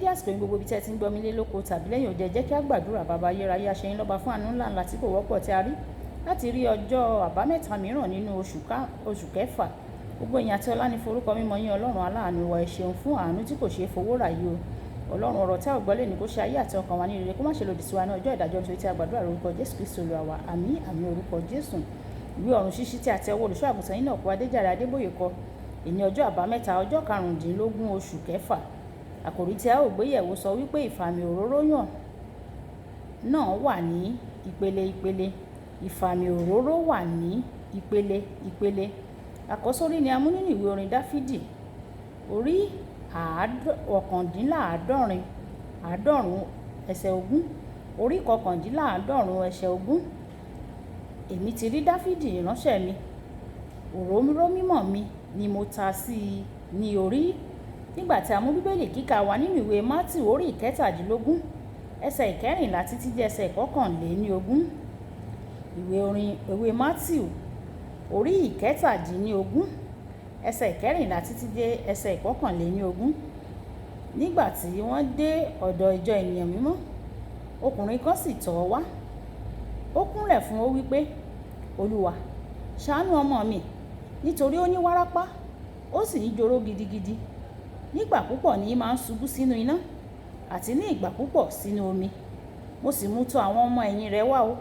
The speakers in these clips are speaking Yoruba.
dédé àsìkò yìí gbogbo ibi tí ẹ ti ń gbọ́ mi lé lóko tàbí lẹ́yìn òde, jẹ́ kí a gbàdúrà. Bàbá ayérayé, a ṣe yín lọ́ba fún àánú ńlá ńlá tí kò wọ́pọ̀ tí a rí láti rí ọjọ́ àbámẹ́ta mìíràn nínú oṣù kẹfà. Gbogbo ìyìn àti ọlá ní forúkọ mímọ́ yín Ọlọ́run aláàánú wa. Ẹ ṣeun fún àánú tí kò ṣeé fowó rà yìí o. Ọlọ́run, ọ̀rọ̀ tí a ò gbọ́ lè ní kó ṣe ayé àti ọkàn wa ní rere, kó má ṣe lòdì sí wa ní ọjọ́ ìdájọ́, nítorí tí a gbàdúrà lórúkọ Jésù Kristi Olúwa wa. Àmín àmín orúkọ Jésù. Ìwé ọ̀run ṣíṣí tí a tẹ ọwọ́ olùṣọ́ àgùntàn yín náà kó Adéjàre Adébóyè kọ ìní ọjọ́ àbámẹ́ta ọjọ́ 15 oṣù kẹfà. Àkòrí tí a ó gbé yẹ̀wò sọ wípé ìfàmì òróró yàn náà wà ní ìpele ìpele. Ìfàmì òróró wà ní ìpele ìpele. Àkọ́sórí ni a mú nínú ìwé orin Dáfídì orí 99 ẹsẹ̀ 20. Orí 99 ẹsẹ̀ 20. Èmi ti rí Dáfídì ìránṣẹ́ mi, òróró mímọ́ mi ni mo ta sí i ní orí. Nígbà tí a mú bíbélì kíkà wa nínú ìwé Mátíù orí 17 ẹsẹ̀ 14 títí dé ẹsẹ̀ 21. Ìwé Mátíù orí 17 ẹsẹ̀ 14 títí dé ẹsẹ̀ 21. Nígbà tí wọ́n dé ọ̀dọ̀ ìjọ ènìyàn mímọ́, ọkùnrin kan sì tọ̀ ọ́ wá. Ó kúnlẹ̀ fún ó wípé, Olúwa, ṣàánú ọmọ mi, nítorí ó ní wárápá, ó sì ń joró gidigidi. Nígbà púpọ̀ ni máa ń ṣubú sínú iná, àti ní ìgbà púpọ̀ sínú omi. Mo sì mú tọ̀ àwọn ọmọ ẹ̀yìn rẹ̀ wá o,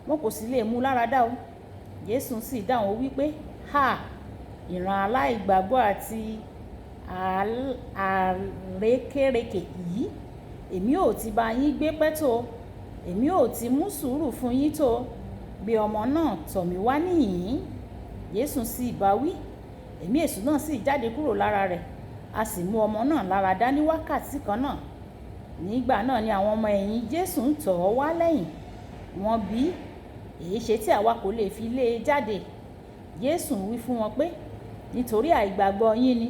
wọn kò sì lè mú lára dá o. Jésù sì dáhùn ó wípé, ìran aláìgbàgbọ́ àti àrékérekè yìí, èmi ò ti bá yín gbé pẹ́ tó, èmi ò ti mú sùúrù fún yín tó, bí ọmọ náà tọ̀ mí wá níhìn-ín. Jésù sì bá wí, ẹ̀mí èṣù náà sì jáde kúrò lára rẹ̀, a sì mú ọmọ náà lára dá ní wákàtí kan náà. Nígbà náà ni àwọn ọmọ ẹ̀yìn Jésù ń tọ̀ ọ́ wá lẹ́yìn. Wọ́n bi, èéṣe tí àwa kò lè fi lé e jáde? Jésù wí fún wọn pé, nítorí àìgbàgbọ́ yín ni.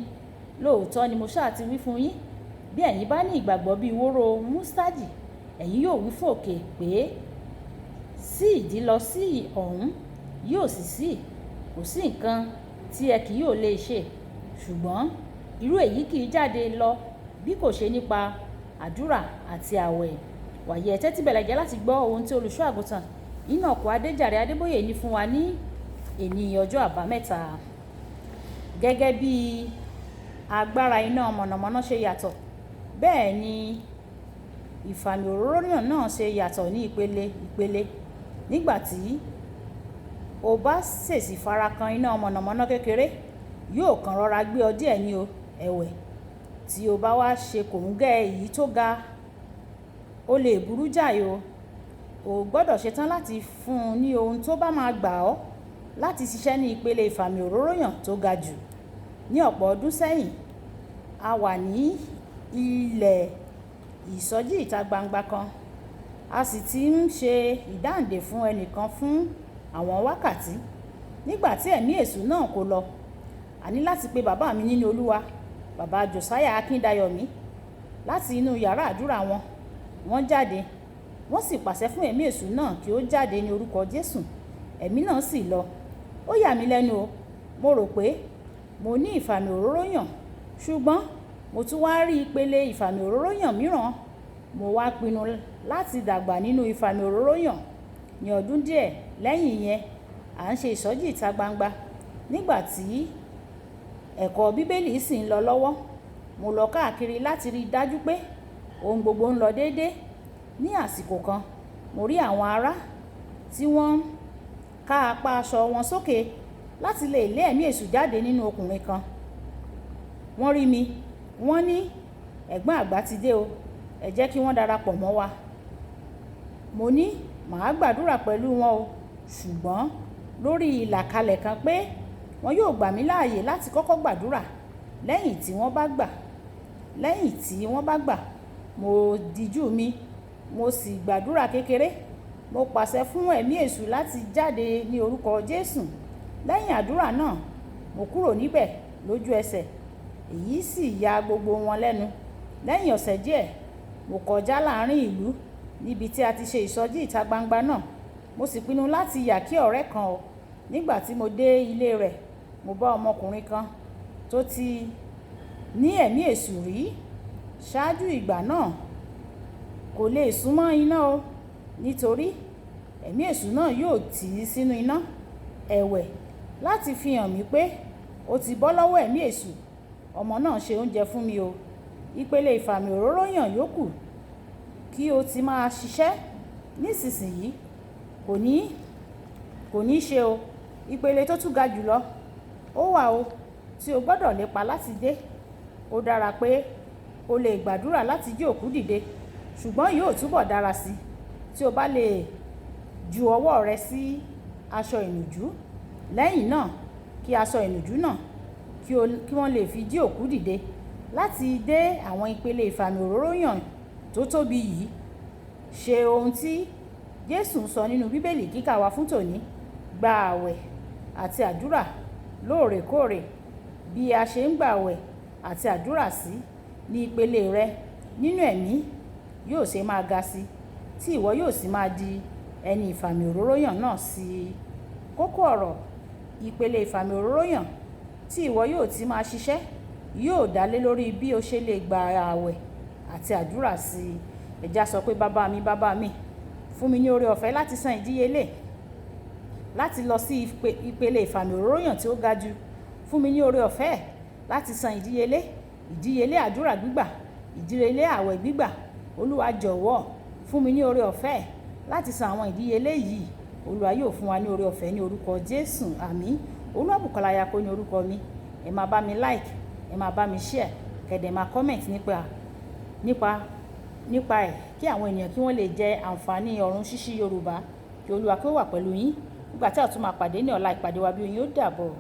Lóòótọ́ ni mo ṣáà ti wí fún yín, bí ẹ̀yin bá ní ìgbàgbọ́ bí wóró músítádì, ẹ̀yin yóò wí fún òkè pé, sí ìdí lọ sí ọ̀hún, yóò sì sí. Kò sí nǹkan tí ẹ kì yóò lè ṣe. Ṣùgbọ́n irú èyí kì í jáde lọ bí kò ṣe nípa àdúrà àti àwẹ̀. Wàyí ẹ tẹ́tí bẹ̀lẹ̀ jẹ́ láti gbọ́ ohun tí olùṣọ́ àgùntàn Enoch Adéjàre Adébóyè ní fún wa ní èní ọjọ́ àbámẹ́ta. Gẹ́gẹ́ bí agbára iná mọ̀nàmọ́ná ṣe yàtọ̀, bẹ́ẹ̀ ni ìfàmì òróró yàn náà ṣe yàtọ̀ ní ìpele ìpele. Nígbà tí o bá ṣèṣì fara kan iná mọ̀nàmọ́ná kékeré, yóò kàn rọra gbé ọ díẹ̀ ní ẹ̀wẹ̀. Tí o bá wá ṣe kòńgẹ́ èyí tó ga, ó lè burú jáì o. O gbọ́dọ̀ ṣetán láti fún un ní ohun tó bá máa gbà ọ́ láti ṣiṣẹ́ ní ìpele ìfàmì òróró yàn tó ga jù. Ní ọ̀pọ̀ ọdún sẹ́yìn, a wà ní ilẹ̀ ìsọjí ìta gbangba kan. A sì ti ń ṣe ìdáǹdè fún ẹnìkan fún àwọn wákàtí. Nígbà tí ẹ̀mí èṣù náà kò lọ, a ní láti pe bàbá mi nínú Olúwa, bàbá Josiah Akíndayọ̀mí, láti inú yàrá àdúrà wọn. Wọ́n jáde, wọ́n sì pàṣẹ fún ẹ̀mí èṣù náà kí ó jáde ní orúkọ Jésù. Ẹ̀mí náà sì lọ. Ó yà mí lẹ́nu o. Mo rò pé mo ní ìfàmì òróró yàn, ṣùgbọ́n mo tún wá rí ìpele ìfàmì òróró yàn mìíràn. Mo wá pinnu láti dàgbà nínú ìfàmì òróró yàn. Ní ọdún díẹ̀ lẹ́yìn yẹn, à ń ṣe ìsọjí ìta gbangba. Nígbà tí ẹ̀kọ́ bíbélì sì ń lọ lọ́wọ́, mo lọ káàkiri láti rí i dájú pé ohun gbogbo ń lọ déédé. Ní àsìkò kan, mo rí àwọn ará tí wọ́n ká apá aṣọ wọn sókè láti lè lé ẹ̀mí èṣù jáde nínú ọkùnrin kan. Wọ́n rí mi, wọ́n ní, ẹ̀gbọ́n àgbà ti dé o, ẹ jẹ́ kí wọ́n darapọ̀ mọ́ wa. Mo ní màá gbàdúrà pẹ̀lú wọn o, ṣùgbọ́n lórí ìlàkalẹ̀ kan pé wọn yóò gbà mí láàyè láti kọ́kọ́ gbàdúrà. Lẹ́yìn tí wọ́n bá gbà, mo dijú mi, mo sì gbàdúrà kékeré. Mo pàṣẹ fún ẹ̀mí èṣù láti jáde ní orúkọ Jésù. Lẹ́yìn àdúrà náà, mo kúrò níbẹ̀ lójú ẹsẹ̀. Èyí sì ya gbogbo wọn lẹ́nu. Lẹ́yìn ọ̀sẹ̀ díẹ̀, mo kọjá láàrin ìlú níbi tí a ti ṣe ìsọjí ìta gbangba náà. Mo sì pinnu láti yà kí ọ̀rẹ́ kan o. Nígbà tí mo dé ilé rẹ̀, mo bá ọmọkùnrin kan tó ti ní ẹ̀mí èṣù rí. ṣáájú ìgbà náà kò lè súnmọ́ iná o, nítorí ẹ̀mí èṣù náà yóò tì í sínú iná ẹ̀wẹ̀ láti fi hàn mí pé ó ti bọ́ lọ́wọ́ ẹ̀mí èṣù. Ọmọ náà ṣe oúnjẹ fún mi o. Ìpele ìfàmì òróró yàn yòókù kí o ti máa ṣiṣẹ́ nísinsìnyí kò ní ṣe o. Ìpele tó tún ga jùlọ ó wà o tí o gbọ́dọ̀ lépa láti dé. Ó dára pé o lè gbàdúrà láti jí òkú dìde, ṣùgbọ́n yóò túbọ̀ dára sí tí o bá lè ju ọwọ́ rẹ sí aṣọ ìnùjú. Lẹ́yìn náà kí aṣọ ìnùjú náà kí wọ́n lè fi jí òkú dìde. Láti dé àwọn ìpele ìfàmì òróró yàn tó tóbi yìí, ṣe ohun tí Jésù sọ nínú Bíbélì kíkà wa fún tòní. Gba àwẹ̀ àti àdúrà lóòrèkóòrè. Bí a ṣe ń gba àwẹ̀ àti àdúrà sí ní ìpele rẹ nínú ẹ̀mí yóò ṣe máa ga sí, tí ìwọ yóò sì máa di ẹni ìfàmì òróró yàn náà sí. Kókó ọ̀rọ̀ ìpele ìfàmì òróró yàn tí ìwọ yóò ti máa ṣiṣẹ́ yóò dá lé lórí bí o ṣe lè gba àwẹ̀ àti àdúrà sí. Ẹ jẹ́ á sọ pé bàbá mi, fún mi ní oore ọ̀fẹ́ láti san ìdíyelé láti lọ sí ìpele ìfàmì òróró yàn tí ó ga jù. Fún mi ní oore ọ̀fẹ́ láti san ìdíyelé àdúrà gbígbà, ìdíyelé àwẹ̀ gbígbà. Olúwa jọ̀wọ́ fún mi ní oore ọ̀fẹ́ láti san àwọn ìdíyelé yìí. Olúwa yóò fún wa ní oore ọ̀fẹ́ ní orúkọ Jésù. Àmín. Olúwabùkọ́lá Ayako ní orúkọ mi. Ẹ máa bá mi like, ẹ máa bá mi share, kẹ̀dẹ̀ máa comment nípa ẹ̀ kí àwọn ènìyàn kí wọ́n lè jẹ àǹfààní ọ̀run ṣíṣí Yorùbá. Kí Olúwa kí ó wà pẹ̀lú yín. Nígbà tí a tún máa pàdé ní ọ̀la, ìpàdé wa bí oyin ó dàbọ̀.